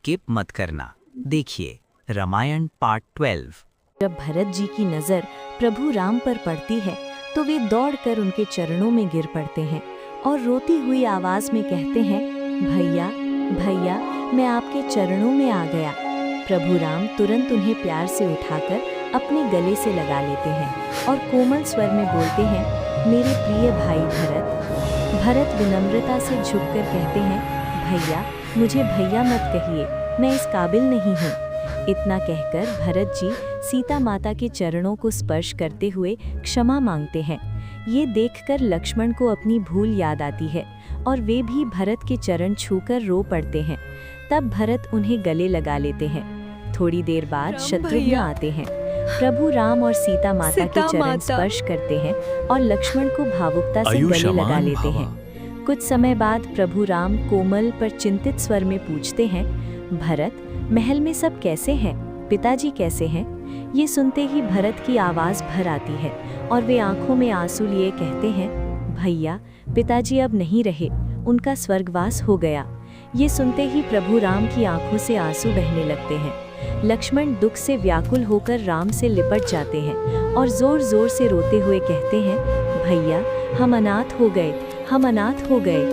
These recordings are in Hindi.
स्किप मत करना। देखिए रामायण पार्ट 12। जब भरत जी की नज़र प्रभु राम पर पड़ती है तो वे दौड़कर उनके चरणों में गिर पड़ते हैं और रोती हुई आवाज़ में कहते हैं, भैया भैया मैं आपके चरणों में आ गया। प्रभु राम तुरंत उन्हें प्यार से उठाकर अपने गले से लगा लेते हैं और कोमल स्वर में बोलते हैं, मेरे प्रिय भाई भरत। भरत विनम्रता से झुककर कहते हैं, भैया मुझे भैया मत कहिए, मैं इस काबिल नहीं हूँ। इतना कहकर भरत जी सीता माता के चरणों को स्पर्श करते हुए क्षमा मांगते हैं। ये देखकर लक्ष्मण को अपनी भूल याद आती है और वे भी भरत के चरण छूकर रो पड़ते हैं। तब भरत उन्हें गले लगा लेते हैं। थोड़ी देर बाद शत्रुघ्न आते हैं। प्रभु राम और सीता माता के चरण स्पर्श करते हैं और लक्ष्मण को भावुकता से गले लगा लेते हैं। कुछ समय बाद प्रभु राम कोमल पर चिंतित स्वर में पूछते हैं, भरत महल में सब कैसे हैं? पिताजी कैसे हैं? ये सुनते ही भरत की आवाज़ भर आती है और वे आंखों में आंसू लिए कहते हैं, भैया पिताजी अब नहीं रहे, उनका स्वर्गवास हो गया। ये सुनते ही प्रभु राम की आंखों से आंसू बहने लगते हैं। लक्ष्मण दुख से व्याकुल होकर राम से लिपट जाते हैं और जोर जोर से रोते हुए कहते हैं, भैया हम अनाथ हो गए, हम अनाथ हो गए।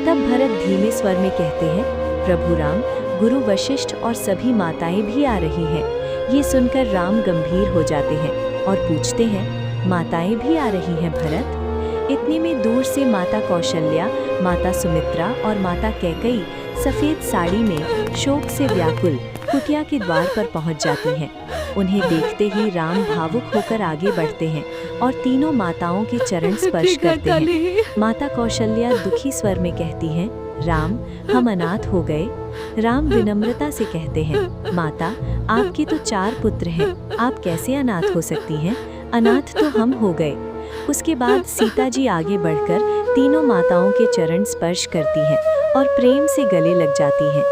तब भरत धीमे स्वर में कहते हैं, प्रभु राम गुरु वशिष्ठ और सभी माताएं भी आ रही हैं। ये सुनकर राम गंभीर हो जाते हैं और पूछते हैं, माताएं भी आ रही हैं भरत? इतने में दूर से माता कौशल्या, माता सुमित्रा और माता कैकेयी सफ़ेद साड़ी में शोक से व्याकुल कुटिया के द्वार पर पहुंच जाती हैं। उन्हें देखते ही राम भावुक होकर आगे बढ़ते हैं और तीनों माताओं के चरण स्पर्श करते हैं। माता कौशल्या दुखी स्वर में कहती हैं, राम हम अनाथ हो गए। राम विनम्रता से कहते हैं, माता आपके तो 4 पुत्र हैं, आप कैसे अनाथ हो सकती हैं? अनाथ तो हम हो गए। उसके बाद सीता जी आगे बढ़कर तीनों माताओं के चरण स्पर्श करती हैं और प्रेम से गले लग जाती हैं।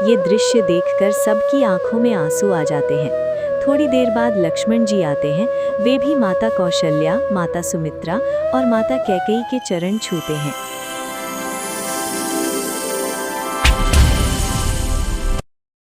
ये दृश्य देखकर सबकी आंखों में आंसू आ जाते हैं। थोड़ी देर बाद लक्ष्मण जी आते हैं। वे भी माता कौशल्या, माता सुमित्रा और माता कैकेयी के चरण छूते हैं।